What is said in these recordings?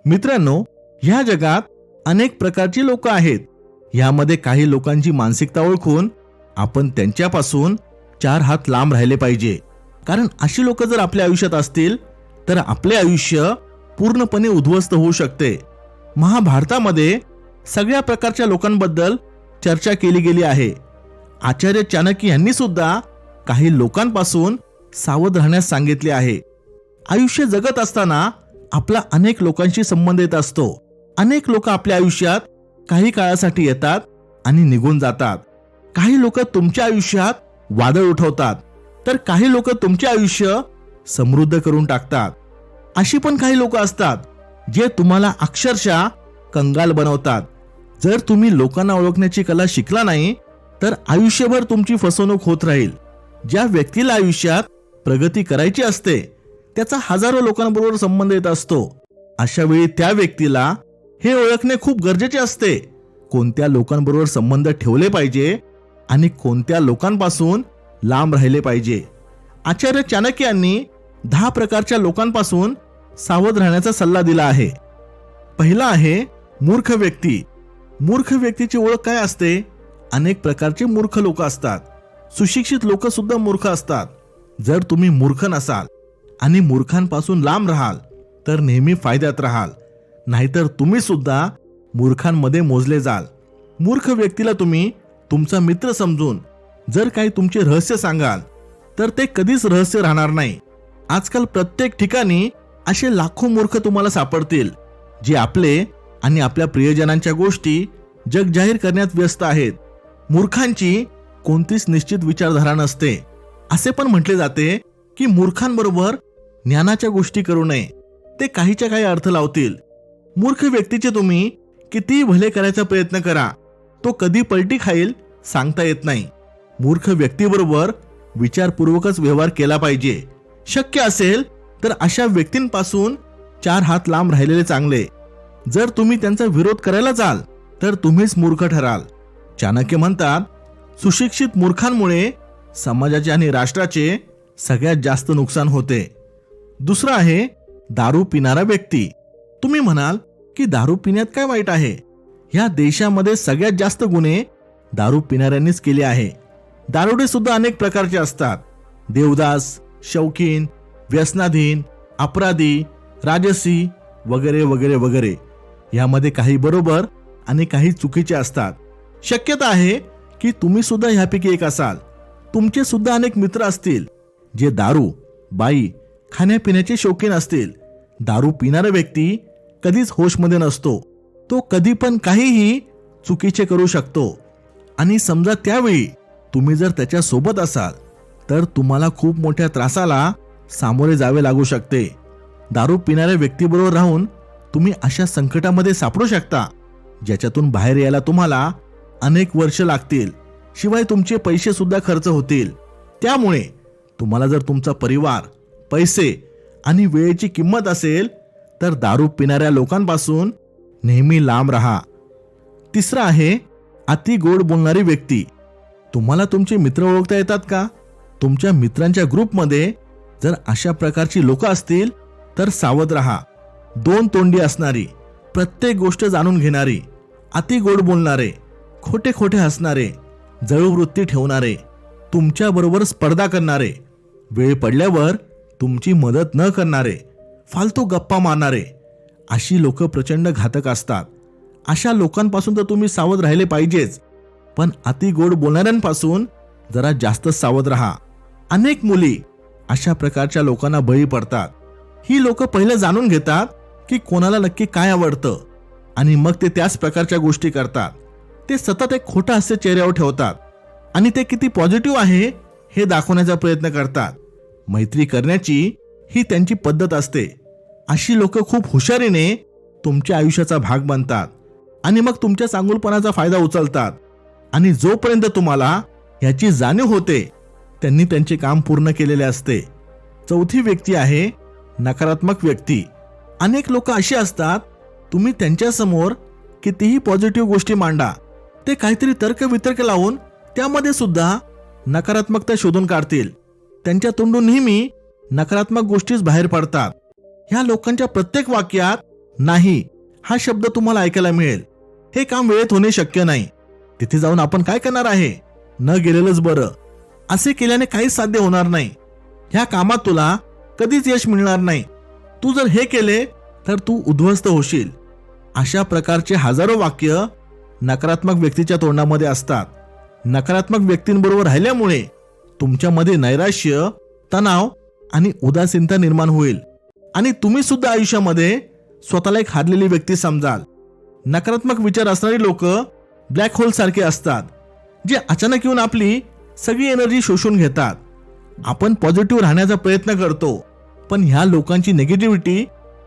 मित्रांनो, ह्या जगात अनेक प्रकारची लोक आहेत. यामध्ये काही लोकांची मानसिकता ओळखून आपण त्यांच्यापासून 4 हात लांब राहिले पाहिजे. कारण अशी लोक जर आपल्या आयुष्यात असतील तर आपले आयुष्य पूर्णपणे उद्ध्वस्त होऊ शकते. महाभारतामध्ये सगळ्या प्रकारच्या लोकांबद्दल चर्चा केली गेली आहे. आचार्य चाणक्य यांनी सुद्धा काही लोकांपासून सावध राहण्यास सांगितले आहे. आयुष्य जगत असताना आपला अनेक लोकांशी संबंध येत असतो. अनेक लोक आपल्या आयुष्यात काही काळासाठी येतात आणि निघून जातात. काही लोक तुमच्या आयुष्यात वादळ उठवतात, तर काही लोक तुमचे आयुष्य समृद्ध करून टाकतात. अशी पण काही लोक असतात जे तुम्हाला अक्षरशः कंगाल बनवतात. जर तुम्ही लोकांना ओळखण्याची कला शिकला नाही तर आयुष्यभर तुमची फसवणूक होत राहील. ज्या व्यक्तीला आयुष्यात प्रगती करायची असते त्याचा हजारो लोकांबरोबर संबंध येत असतो. अशा वेळी त्या व्यक्तीला हे ओळखणे खूप गरजेचे असते, कोणत्या लोकांबरोबर संबंध ठेवले पाहिजे आणि कोणत्या लोकांपासून लांब राहिले पाहिजे. आचार्य चाणक्य यांनी 10 प्रकारच्या लोकांपासून सावध राहण्याचा सल्ला दिला आहे. पहिला आहे मूर्ख व्यक्ती. मूर्ख व्यक्तीची ओळख काय असते? अनेक प्रकारचे मूर्ख लोक असतात. सुशिक्षित लोक सुद्धा मूर्ख असतात. जर तुम्ही मूर्ख नसाल आणि मूर्खांपासून लांब राहाल तर नेहमी फायद्यात राहाल, नाहीतर तुम्ही सुद्धा मूर्खांमध्ये मोजले जाल. मूर्ख व्यक्तीला तुम्ही तुमचा मित्र समजून जर काही तुमचे रहस्य सांगाल तर ते कधीच रहस्य राहणार नाही. आजकाल प्रत्येक ठिकाणी असे लाखो मूर्ख तुम्हाला सापडतील जे आपले आणि आपल्या प्रियजनांच्या गोष्टी जग जाहीर करण्यात व्यस्त आहेत. मूर्खांची कोणतीच निश्चित विचारधारा नसते. असे पण म्हटले जाते की मूर्खांबरोबर ज्ञानाच्या गोष्टी करू नये, ते काहीच्या काही अर्थ लावतील. मूर्ख व्यक्तीचे तुम्ही कितीही भले करायचा प्रयत्न करा, तो कधी पलटी खाईल सांगता येत नाही. मूर्ख व्यक्तीबरोबर विचारपूर्वकच व्यवहार केला पाहिजे. शक्य असेल तर अशा व्यक्तींपासून 4 हात लांब राहिलेले चांगले. जर तुम्ही त्यांचा विरोध करायला जाल तर तुम्हीच मूर्ख ठराल. चाणक्य म्हणतात, सुशिक्षित मूर्खांमुळे समाजाचे आणि राष्ट्राचे सगळ्यात जास्त नुकसान होते. दुसरा आहे दारू पिणारा व्यक्ती. तुम्ही म्हणाल की दारू पिण्यात काय वाईट आहे? ह्या देशामध्ये सगळ्यात जास्त गुन्हे दारू पिणाऱ्यांनीच केले आहे. दारुडे सुद्धा अनेक प्रकारचे असतात. देवदास, शौकीन, व्यसनाधीन, अपराधी, राजसी वगैरे वगैरे वगैरे. यामध्ये काही बरोबर आणि काही चुकीचे असतात. शक्यता आहे की तुम्ही सुद्धा ह्यापैकी एक असाल. तुमचे सुद्धा अनेक मित्र असतील जे दारू, बाई, खाण्यापिण्याचे शौकीन असतील. दारू पिणारा व्यक्ती कधीच होशमध्ये नसतो. तो कधी पण काहीही चुकीचे करू शकतो. आणि समजा त्यावेळी तुम्ही जर त्याच्या सोबत असाल तर तुम्हाला खूप मोठ्या त्रासाला सामोरे जावे लागू शकते. दारू पिणाऱ्या व्यक्तीबरोबर राहून तुम्ही अशा संकटामध्ये सापडू शकता ज्याच्यातून बाहेर यायला तुम्हाला अनेक वर्ष लागतील. शिवाय तुमचे पैसे सुद्धा खर्च होतील. त्यामुळे तुम्हाला जर तुमचा परिवार, पैसे आणि वेळेची किंमत असेल तर दारू पिणाऱ्या लोकांपासून नेहमी लांब राहा. तिसरा आहे अति गोड बोलणारी व्यक्ती. तुम्हाला तुमचे मित्र ओळखता येतात का? तुमच्या मित्रांच्या ग्रुपमध्ये जर अशा प्रकारची लोक असतील तर सावध राहा. 2 तोंडी असणारी, प्रत्येक गोष्ट जाणून घेणारी, अति गोड बोलणारे, खोटे खोटे हसणारे, जळूवृत्ती ठेवणारे, तुमच्याबरोबर स्पर्धा करणारे, वेळ पडल्यावर तुमची मदत न करणारे, फालतू गप्पा मारणारे, अशी लोक प्रचंड घातक असतात. अशा लोकांपासून तर तुम्ही सावध राहिले पाहिजेच, पण अति गोड बोलणाऱ्यांपासून जरा जास्त सावध राहा. अनेक मुली अशा प्रकारच्या लोकांना बळी पडतात. ही लोक पहिले जाणून घेतात की कोणाला नक्की काय आवडतं आणि मग ते त्याच प्रकारच्या गोष्टी करतात. ते सतत एक खोटं हास्य चेहऱ्यावर ठेवतात आणि ते किती पॉझिटिव्ह आहे हे दाखवण्याचा प्रयत्न करतात. मैत्री करण्याची ही त्यांची पद्धत असते. अशी लोक खूप हुशारीने तुमच्या आयुष्याचा भाग बनतात आणि मग तुमच्या चांगुलपणाचा फायदा उचलतात. आणि जोपर्यंत तुम्हाला याची जाणीव होते त्यांनी त्यांचे काम पूर्ण केलेले असते. चौथी व्यक्ती आहे नकारात्मक व्यक्ती. अनेक लोक अशी असतात, तुम्ही त्यांच्या समोर कितीही पॉझिटिव्ह गोष्टी मांडा, ते काहीतरी तर्कवितर्क लावून त्यामध्ये सुद्धा नकारात्मकता शोधून काढतील. त्यांच्या तोंडून नेहमी नकारात्मक गोष्टीच बाहेर पडतात. ह्या लोकांच्या प्रत्येक वाक्यात नाही हा शब्द तुम्हाला ऐकायला मिळेल. हे काम वेळेत होणे शक्य नाही. तिथे जाऊन आपण काय करणार आहे, न गेलेलंच बरं. असे केल्याने काहीच साध्य होणार नाही. ह्या कामात तुला कधीच यश मिळणार नाही. तू जर हे केले तर तू उद्ध्वस्त होशील. अशा प्रकारचे हजारो वाक्य नकारात्मक व्यक्तीच्या तोंडामध्ये असतात. नकारात्मक व्यक्तींबरोबर राहिल्यामुळे तुमच्यामध्ये नैराश्य, तणाव आणि उदासीनता निर्माण होईल आणि तुम्ही सुद्धा आयुष्यामध्ये स्वतःला एक हारलेली व्यक्ती समजाल. नकारात्मक विचार असणारी लोक ब्लॅक होल सारखे असतात, जे अचानक येऊन आपली सगळी एनर्जी शोषून घेतात. आपण पॉझिटिव्ह राहण्याचा प्रयत्न करतो, पण ह्या लोकांची निगेटिव्हिटी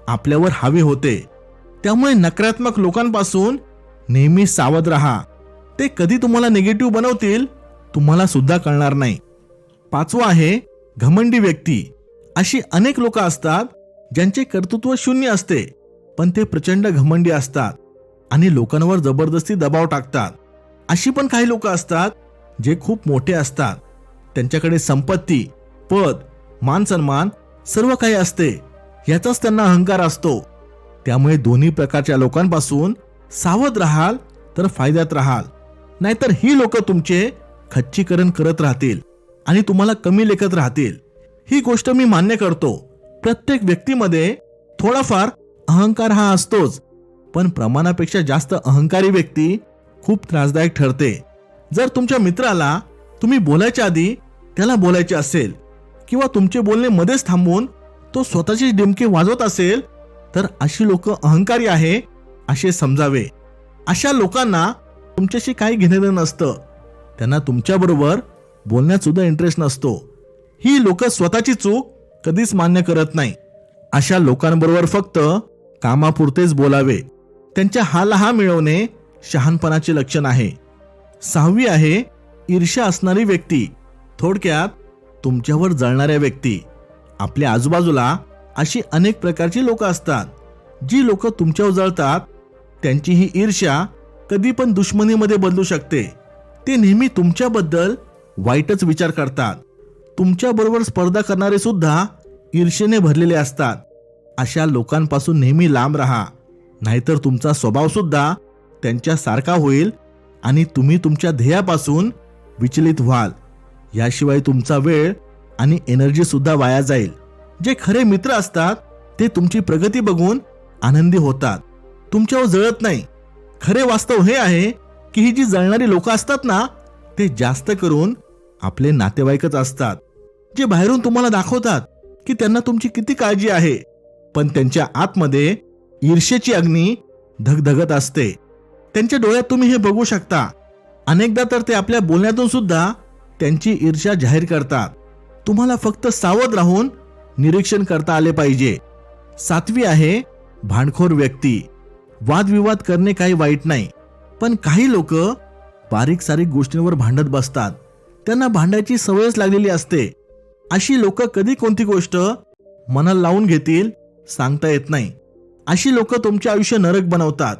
आपल्यावर हावी होते. त्यामुळे नकारात्मक लोकांपासून नेहमी सावध राहा. ते कधी तुम्हाला निगेटिव्ह बनवतील तुम्हाला सुद्धा कळणार नाही. 5वं आहे घमंडी व्यक्ती. अशी अनेक लोक असतात ज्यांचे कर्तृत्व शून्य असते, पण ते प्रचंड घमंडी असतात आणि लोकांवर जबरदस्ती दबाव टाकतात. अशी पण काही लोक असतात जे खूप मोठे असतात. त्यांच्याकडे संपत्ती, पद, मान सन्मान सर्व काही असते. याचाच त्यांना अहंकार असतो. त्यामुळे दोन्ही प्रकारच्या लोकांपासून सावध राहाल तर फायद्यात राहाल. नाहीतर ही लोक तुमचे खच्चीकरण करत राहतील आणि तुम्हाला कमी लेखत राहतील. ही गोष्ट मी मान्य करतो. प्रत्येक व्यक्तीमध्ये थोडाफार अहंकार हा असतोच, पण प्रमाणापेक्षा जास्त अहंकारी व्यक्ती खूप त्रासदायक ठरते. जर तुमच्या मित्राला तुम्ही बोलायच्या आधी त्याला बोलायचे असेल किंवा तुमचे बोलणे मध्येच थांबवून तो स्वतःची डिमके वाजवत असेल तर अशी लोक अहंकारी आहे असे समजावे. अशा लोकांना तुमच्याशी काही घेणं नसतं. त्यांना तुमच्याबरोबर बोलण्यात सुद्धा इंटरेस्ट नसतो. ही लोक स्वतःची चूक कधीच मान्य करत नाही. अशा लोकांबरोबर फक्त कामापुरतेच बोलावे. त्यांच्या हालहा मिळवणे शहाणपणाचे लक्षण आहे. 6वी आहे ईर्ष्या असणारी व्यक्ती. थोडक्यात तुमच्यावर जळणाऱ्या व्यक्ती. आपल्या आजूबाजूला अशी अनेक प्रकारची लोक असतात. जी लोक तुमच्यावर जळतात त्यांची ही ईर्ष्या कधी पण दुश्मनीमध्ये बदलू शकते. ते नेहमी तुमच्याबद्दल वाईटच विचार करतात. तुमच्याबरोबर स्पर्धा करणारे सुद्धा ईर्ष्येने भरलेले असतात. अशा लोकांपासून नेहमी लांब राहा, नाहीतर तुमचा स्वभाव सुद्धा त्यांच्यासारखा होईल आणि तुम्ही तुमच्या ध्येयापासून विचलित व्हाल. याशिवाय तुमचा वेळ आणि एनर्जी सुद्धा वाया जाईल. जे खरे मित्र असतात ते तुमची प्रगती बघून आनंदी होतात, तुमच्यावर जळत नाही. खरे वास्तव हे आहे की ही जी जळणारी लोक असतात ना, ते जास्त करून आपले नातेवाईकच असतात. जे बाहेरून तुम्हाला दाखवतात की त्यांना तुमची किती काळजी आहे, पण त्यांच्या आतमध्ये ईर्ष्येची अग्नी धगधगत असते. त्यांच्या डोळ्यात तुम्ही हे बघू शकता. अनेकदा तर ते आपल्या बोलण्यातून सुद्धा त्यांची ईर्ष्या जाहीर करतात. तुम्हाला फक्त सावध राहून निरीक्षण करता आले पाहिजे. 7वी आहे भांडखोर व्यक्ती. वादविवाद करणे काही वाईट नाही, पण काही लोक बारीक सारीक गोष्टींवर भांडत बसतात. त्यांना भांडायची सवयच लागलेली असते. अशी लोक कधी कोणती गोष्ट मनाला लावून घेतील सांगता येत नाही. अशी लोक तुमचे आयुष्य नरक बनवतात.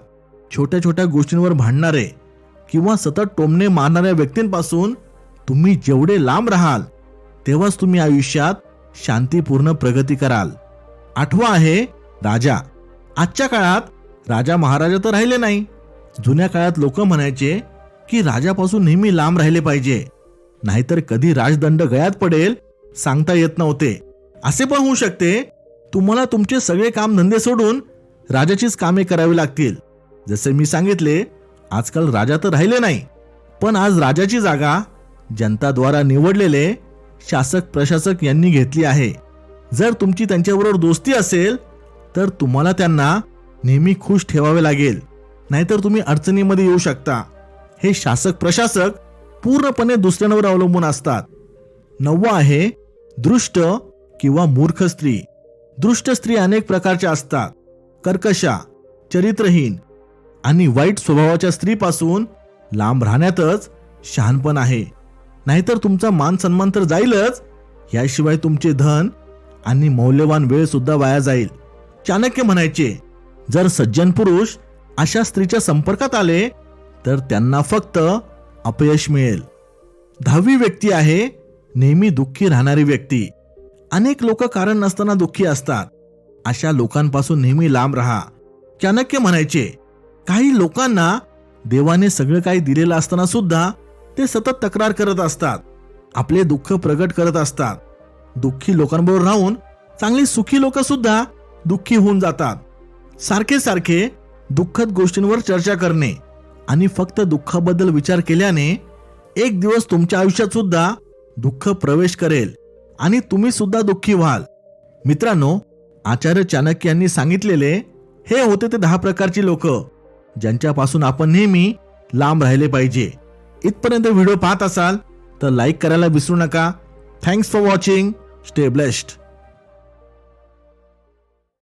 छोट्या छोट्या गोष्टींवर भांडणारे किंवा सतत टोमणे मारणाऱ्या व्यक्तींपासून तुम्ही जेवढे लांब राहाल तेव्हाच तुम्ही आयुष्यात शांतीपूर्ण प्रगती कराल. 8वा आहे राजा. आजच्या काळात राजा महाराजा तर राहिले नाही. जुन्या काळात लोक म्हणायचे की राजापासून नेहमी लांब राहिले पाहिजे, नाहीतर कधी राजदंड गळ्यात पडेल सांगता येत नव्हते. असे पण होऊ शकते तुम्हाला तुमचे सगळे काम धंदे सोडून राजाचीच कामे करावी लागतील. जसे मी सांगितले, आजकाल राजा तर राहिले नाही, पण आज राजाची जागा जनताद्वारा निवडलेले शासक प्रशासक यांनी घेतली आहे. जर तुमची त्यांच्याबरोबर दोस्ती असेल तर तुम्हाला त्यांना नेहमी खुश ठेवावे लागेल, नाहीतर तुम्ही अडचणीमध्ये येऊ शकता. हे शासक प्रशासक पूर्णपणे दुसऱ्यांवर अवलंबून असतात. 9वा आहे दृष्ट किंवा मूर्ख स्त्री. दृष्ट स्त्री अनेक प्रकारच्या असतात. कर्कशा, चरित्रहीन आणि वाईट स्वभावाच्या स्त्रीपासून लांब राहण्यातच शहाणपण आहे. नाहीतर तुमचा मान सन्मान तर जाईलच, याशिवाय तुमचे धन आणि मौल्यवान वेळ सुद्धा वाया जाईल. चाणक्य म्हणायचे, जर सज्जन पुरुष अशा स्त्रीच्या संपर्कात आले तर त्यांना फक्त अपयश मिळेल. 10वी व्यक्ती आहे नेहमी दुःखी राहणारी व्यक्ती. अनेक लोक कारण नसताना दुःखी असतात. अशा लोकांपासून नेहमी लांब राहा. चाणक्य म्हणायचे, काही लोकांना देवाने सगळं काही दिलेलं असताना सुद्धा ते सतत तक्रार करत असतात, आपले दुःख प्रगट करत असतात. दुःखी लोकांबरोबर राहून चांगली सुखी लोक सुद्धा दुःखी होऊन जातात. सारखे सारखे दुःखद गोष्टींवर चर्चा करणे आणि फक्त दुःखाबद्दल विचार केल्याने एक दिवस तुमच्या आयुष्यात सुद्धा दुःख प्रवेश करेल आणि तुम्ही सुद्धा दुःखी व्हाल. मित्रांनो, आचार्य चाणक्य यांनी सांगितलेले हे होते ते 10 प्रकारची लोक ज्यांच्यापासून आपण नेहमी लांब राहिले पाहिजे. इथपर्यंत व्हिडिओ पाहत असाल तर लाईक करायला विसरू नका. Thanks for watching. Stay blessed.